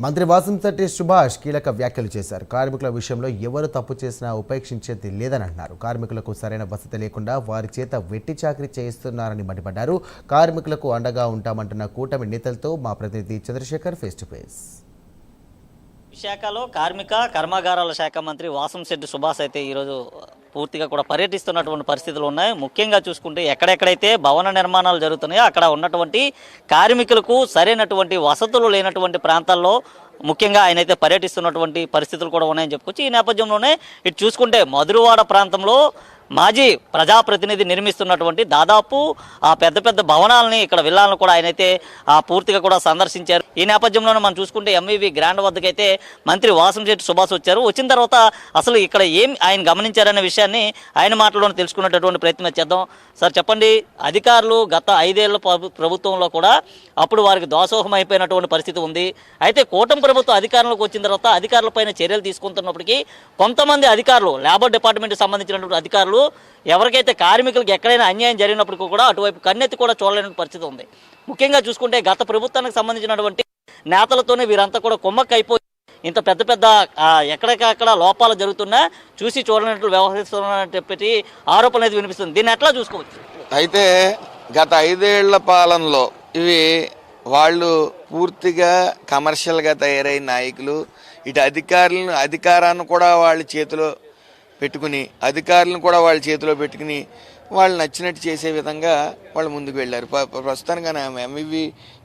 మంత్రి వాసంశెట్టి సుభాష్ కీలక వ్యాఖ్యలు చేశారు. కార్మికుల విషయంలో ఎవరు తప్పు చేసినా ఉపేక్షించేది లేదని అన్నారు. కార్మికులకు సరైన వసతి లేకుండా వారి చేత వెట్టి చాకరీ చేయిస్తున్నారని మండిపడ్డారు. కార్మికులకు అండగా ఉంటామంటున్న కూటమి నేతలతో మా ప్రతినిధి చంద్రశేఖర్ ఫేస్ టు ఫేస్. విశాఖలో కార్మిక కర్మాగారాల శాఖ మంత్రి వాసంశెట్టి సుభాష్ అయితే ఈరోజు పూర్తిగా కూడా పర్యటిస్తున్నటువంటి పరిస్థితులు ఉన్నాయి. ముఖ్యంగా చూసుకుంటే ఎక్కడెక్కడైతే భవన నిర్మాణాలు జరుగుతున్నాయో అక్కడ ఉన్నటువంటి కార్మికులకు సరైనటువంటి వసతులు లేనటువంటి ప్రాంతాల్లో ముఖ్యంగా ఆయన అయితే పర్యటిస్తున్నటువంటి పరిస్థితులు కూడా ఉన్నాయని చెప్పుకోవచ్చు. ఈ నేపథ్యంలోనే ఇటు చూసుకుంటే మధురవాడ ప్రాంతంలో మాజీ ప్రజాప్రతినిధి నిర్మిస్తున్నటువంటి దాదాపు ఆ పెద్ద పెద్ద భవనాలని ఇక్కడ విల్లాలను కూడా ఆయనైతే పూర్తిగా కూడా సందర్శించారు. ఈ నేపథ్యంలోనే మనం చూసుకుంటే ఎంవీవీ గ్రాండ్ వద్దకైతే మంత్రి వాసంశెట్టి సుభాష్ వచ్చారు. వచ్చిన తర్వాత అసలు ఇక్కడ ఏం ఆయన గమనించారనే విషయాన్ని ఆయన మాటలోనే తెలుసుకునేటటువంటి ప్రయత్నం చేద్దాం. సార్ చెప్పండి, అధికారులు గత 5 ఏళ్ల ప్రభుత్వంలో కూడా అప్పుడు వారికి దోషోహం అయిపోయినటువంటి పరిస్థితి ఉంది. అయితే కూటమి ప్రభుత్వం అధికారంలోకి వచ్చిన తర్వాత అధికారులపైన చర్యలు తీసుకుంటున్నప్పటికీ కొంతమంది అధికారులు, లేబర్ డిపార్ట్మెంట్కి సంబంధించినటువంటి అధికారులు ఎవరికైతే కార్మికులకు ఎక్కడైనా అన్యాయం జరిగినప్పటికీ కూడా అటువైపు కన్నెత్తి కూడా చూడలేని పరిస్థితి ఉంది. ముఖ్యంగా చూసుకుంటే గత ప్రభుత్వానికి సంబంధించినటువంటి నేతలతోనే వీరంతా కూడా కుమ్మక్క అయిపోయి ఇంత పెద్ద పెద్ద ఎక్కడికక్కడ లోపాలు జరుగుతున్నా చూసి చూడనట్లు వ్యవహరిస్తున్నారని చెప్పి ఆరోపణ అనేది వినిపిస్తుంది. దీన్ని ఎట్లా చూసుకోవచ్చు? అయితే గత 5 ఏళ్ల పాలనలో ఇవి వాళ్ళు పూర్తిగా కమర్షియల్గా తయారైన నాయకులు, ఇటు అధికారాన్ని కూడా వాళ్ళ చేతిలో పెట్టుకుని వాళ్ళు నచ్చినట్టు చేసే విధంగా వాళ్ళు ముందుకు వెళ్ళారు. ప్రస్తుతానికి ఎంవీవీ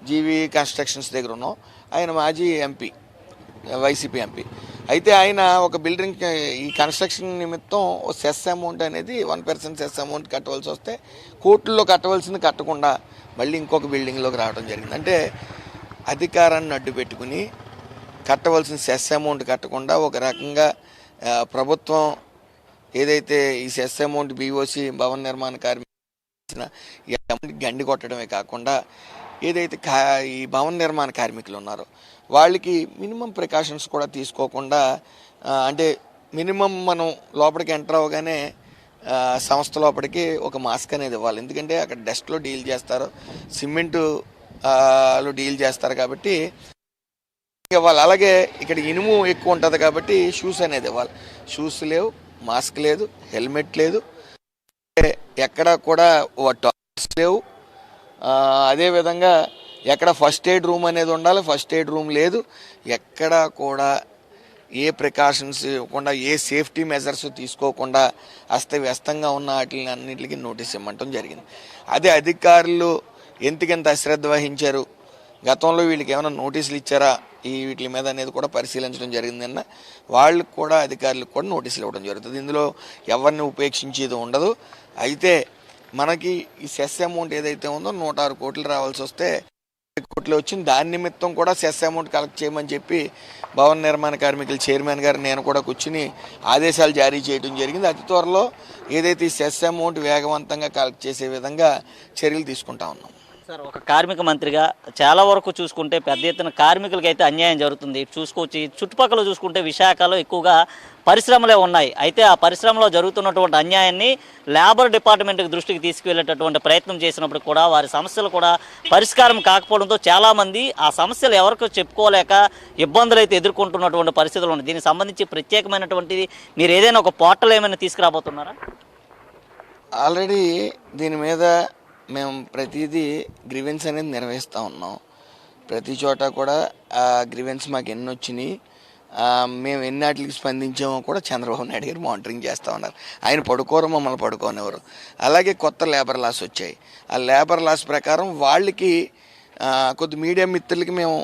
జీవీ కన్స్ట్రక్షన్స్ దగ్గర ఉన్నాం. ఆయన మాజీ ఎంపీ, వైసీపీ ఎంపీ. అయితే ఆయన ఒక బిల్డింగ్ ఈ కన్స్ట్రక్షన్ నిమిత్తం సెస్ అమౌంట్ అనేది 1% సెస్ అమౌంట్ కట్టవలసి వస్తే కోర్టుల్లో కట్టవలసింది కట్టకుండా మళ్ళీ ఇంకొక బిల్డింగ్లోకి రావడం జరిగింది. అంటే అధికారాన్ని అడ్డు పెట్టుకుని కట్టవలసిన సెస్ అమౌంట్ కట్టకుండా ఒక రకంగా ప్రభుత్వం ఏదైతే ఈ సెస్ అమౌంట్ బీఓసి భవన నిర్మాణ కార్మికులు గండి కొట్టడమే కాకుండా ఏదైతే ఈ భవన నిర్మాణ కార్మికులు ఉన్నారో వాళ్ళకి మినిమం ప్రికాషన్స్ కూడా తీసుకోకుండా, అంటే మినిమం మనం లోపలికి ఎంటర్ అవ్వగానే సంస్థ లోపలికి ఒక మాస్క్ అనేది ఇవ్వాలి. ఎందుకంటే అక్కడ డస్ట్లో డీల్ చేస్తారు, సిమెంటులో డీల్ చేస్తారు కాబట్టి ఇవ్వాలి. అలాగే ఇక్కడ ఇనుము ఎక్కువ ఉంటుంది కాబట్టి షూస్ అనేది ఇవ్వాలి. షూస్ లేవు, మాస్క్ లేదు, హెల్మెట్ లేదు, ఎక్కడ కూడా టాయిలెట్స్ లేవు. అదేవిధంగా ఎక్కడ ఫస్ట్ ఎయిడ్ రూమ్ అనేది ఉండాలి, ఫస్ట్ ఎయిడ్ రూమ్ లేదు. ఎక్కడ కూడా ఏ ప్రికాషన్స్ ఇవ్వకుండా, ఏ సేఫ్టీ మెజర్స్ తీసుకోకుండా అస్తవ్యస్తంగా ఉన్న వాటిని అన్నింటికి నోటీస్ ఇవ్వమంటం జరిగింది. అదే అధికారులు ఎందుకంత అశ్రద్ధ వహించారు, గతంలో వీళ్ళకి ఏమైనా నోటీసులు ఇచ్చారా వీటి మీద అనేది కూడా పరిశీలించడం జరిగిందన్న వాళ్ళకు కూడా అధికారులకు కూడా నోటీసులు ఇవ్వడం జరుగుతుంది. ఇందులో ఎవరిని ఉపేక్షించేది ఉండదు. అయితే మనకి ఈ సెస్ అమౌంట్ ఏదైతే ఉందో 106 కోట్లు రావాల్సి వస్తే కోట్లు వచ్చింది. దాని నిమిత్తం కూడా సెస్ అమౌంట్ కలెక్ట్ చేయమని చెప్పి భవన నిర్మాణ కార్మికుల చైర్మన్ గారు నేను కూడా కూర్చుని ఆదేశాలు జారీ చేయడం జరిగింది. అతి త్వరలో ఏదైతే ఈ సెస్ అమౌంట్ వేగవంతంగా కలెక్ట్ చేసే విధంగా చర్యలు తీసుకుంటా ఉన్నాం. సార్, ఒక కార్మిక మంత్రిగా చాలా వరకు చూసుకుంటే పెద్ద ఎత్తున కార్మికులకి అయితే అన్యాయం జరుగుతుంది. చూసుకోవచ్చు, చుట్టుపక్కల చూసుకుంటే విశాఖలో ఎక్కువగా పరిశ్రమలే ఉన్నాయి. అయితే ఆ పరిశ్రమలో జరుగుతున్నటువంటి అన్యాయాన్ని లేబర్ డిపార్ట్మెంట్కి దృష్టికి తీసుకువెళ్ళేటటువంటి ప్రయత్నం చేసినప్పుడు కూడా వారి సమస్యలు కూడా పరిష్కారం కాకపోవడంతో చాలామంది ఆ సమస్యలు ఎవరికో చెప్పుకోలేక ఇబ్బందులు అయితే ఎదుర్కొంటున్నటువంటి పరిస్థితులు ఉన్నాయి. దీనికి సంబంధించి ప్రత్యేకమైనటువంటిది మీరు ఏదైనా ఒక పోర్టల్ ఏమైనా తీసుకురాబోతున్నారా? ఆల్రెడీ దీని మీద మేము ప్రతిదీ గ్రీవెన్స్ అనేది నిర్వహిస్తూ ఉన్నాం. ప్రతి చోట కూడా ఆ గ్రీవెన్స్ మాకు ఎన్ని వచ్చినాయి, మేము ఎన్నిటికి స్పందించామో కూడా చంద్రబాబు నాయుడు గారు మానిటరింగ్ చేస్తూ ఉన్నారు. ఆయన పడుకోరు, మమ్మల్ని పడుకోనివ్వరు. అలాగే కొత్త లేబర్ లాస్ వచ్చాయి. ఆ లేబర్ లాస్ ప్రకారం వాళ్ళకి కొద్ది మీడియా మిత్రులకి మేము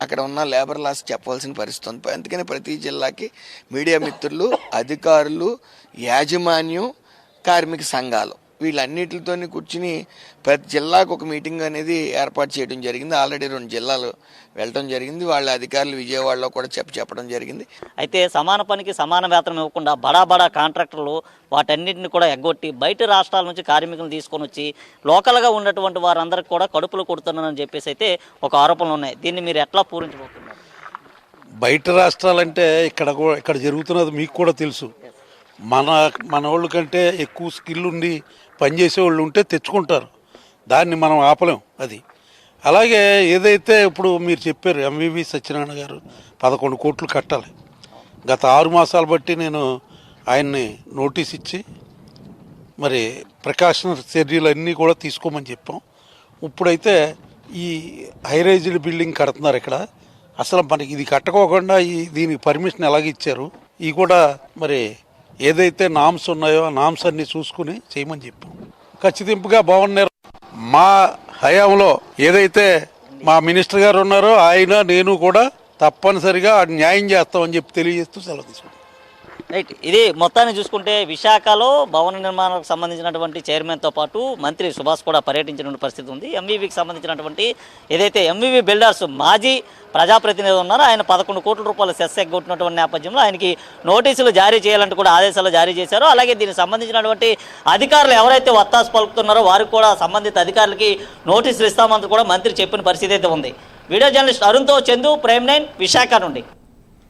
అక్కడ ఉన్న లేబర్ లాస్ చెప్పవలసిన పరిస్థితి ఉంది. అందుకని ప్రతి జిల్లాకి మీడియా మిత్రులు, అధికారులు, యాజమాన్యం, కార్మిక సంఘాలు వీళ్ళన్నిటితో కూర్చుని ప్రతి జిల్లాకు ఒక మీటింగ్ అనేది ఏర్పాటు చేయడం జరిగింది. ఆల్రెడీ 2 జిల్లాలు వెళ్ళడం జరిగింది. వాళ్ళ అధికారులు విజయవాడలో కూడా చెప్పడం జరిగింది. అయితే సమాన పనికి సమాన వేతనం ఇవ్వకుండా బడా కాంట్రాక్టర్లు వాటన్నిటిని కూడా ఎగ్గొట్టి బయట రాష్ట్రాల నుంచి కార్మికులను తీసుకొని వచ్చి లోకల్గా ఉన్నటువంటి వారందరికీ కూడా కడుపులు కొడుతున్నారని చెప్పేసి అయితే ఒక ఆరోపణలు ఉన్నాయి. దీన్ని మీరు ఎట్లా పూరించబోతున్నారు? బయట రాష్ట్రాలంటే ఇక్కడ జరుగుతున్నది మీకు కూడా తెలుసు. మన వాళ్ళ కంటే ఎక్కువ స్కిల్ ఉండి పనిచేసే వాళ్ళు ఉంటే తెచ్చుకుంటారు. దాన్ని మనం ఆపలేం. అలాగే ఏదైతే ఇప్పుడు మీరు చెప్పారు ఎంవివి సత్యనారాయణ గారు 11 కోట్లు కట్టాలి. గత 6 మాసాలు బట్టి నేను ఆయన్ని నోటీస్ ఇచ్చి మరి ప్రికాషనరీ చర్యలు అన్నీ కూడా తీసుకోమని చెప్పాం. ఇప్పుడైతే ఈ హైరైజ్డ్ బిల్డింగ్ కడుతున్నారు ఇక్కడ. అసలు మనకి ఇది కట్టుకోకుండా దీనికి పర్మిషన్ ఎలాగ ఇచ్చారు, ఇవి కూడా మరి ఏదైతే నామ్స్ ఉన్నాయో ఆ నామ్స్ అన్నీ చూసుకుని చేయమని చెప్పాం. ఖచ్చితంగా బాగున్నారు. మా హయాంలో ఏదైతే మా మినిస్టర్ గారు ఉన్నారో ఆయన నేను కూడా తప్పనిసరిగా న్యాయం చేస్తామని చెప్పి తెలియజేస్తూ సెలవు తీసుకుంటాం. రైట్, ఇది మొత్తాన్ని చూసుకుంటే విశాఖలో భవన నిర్మాణాలకు సంబంధించినటువంటి చైర్మన్తో పాటు మంత్రి సుభాష్ కూడా పర్యటించిన పరిస్థితి ఉంది. ఎంవీవీకి సంబంధించినటువంటి ఏదైతే ఎంవీవీ బిల్డర్స్ మాజీ ప్రజాప్రతినిధి ఉన్నారో ఆయన 11 కోట్ల రూపాయల సెస్ ఎగ్గొట్టినటువంటి నేపథ్యంలో ఆయనకి నోటీసులు జారీ చేయాలంటూ కూడా ఆదేశాలు జారీ చేశారు. అలాగే దీనికి సంబంధించినటువంటి అధికారులు ఎవరైతే వత్తాసు పలుకుతున్నారో వారికి కూడా సంబంధిత అధికారులకి నోటీసులు ఇస్తామంటూ కూడా మంత్రి చెప్పిన పరిస్థితి అయితే ఉంది. వీడియో జర్నలిస్ట్ అరుణ్తో చందు, ప్రైమ్ 9 విశాఖ నుండి.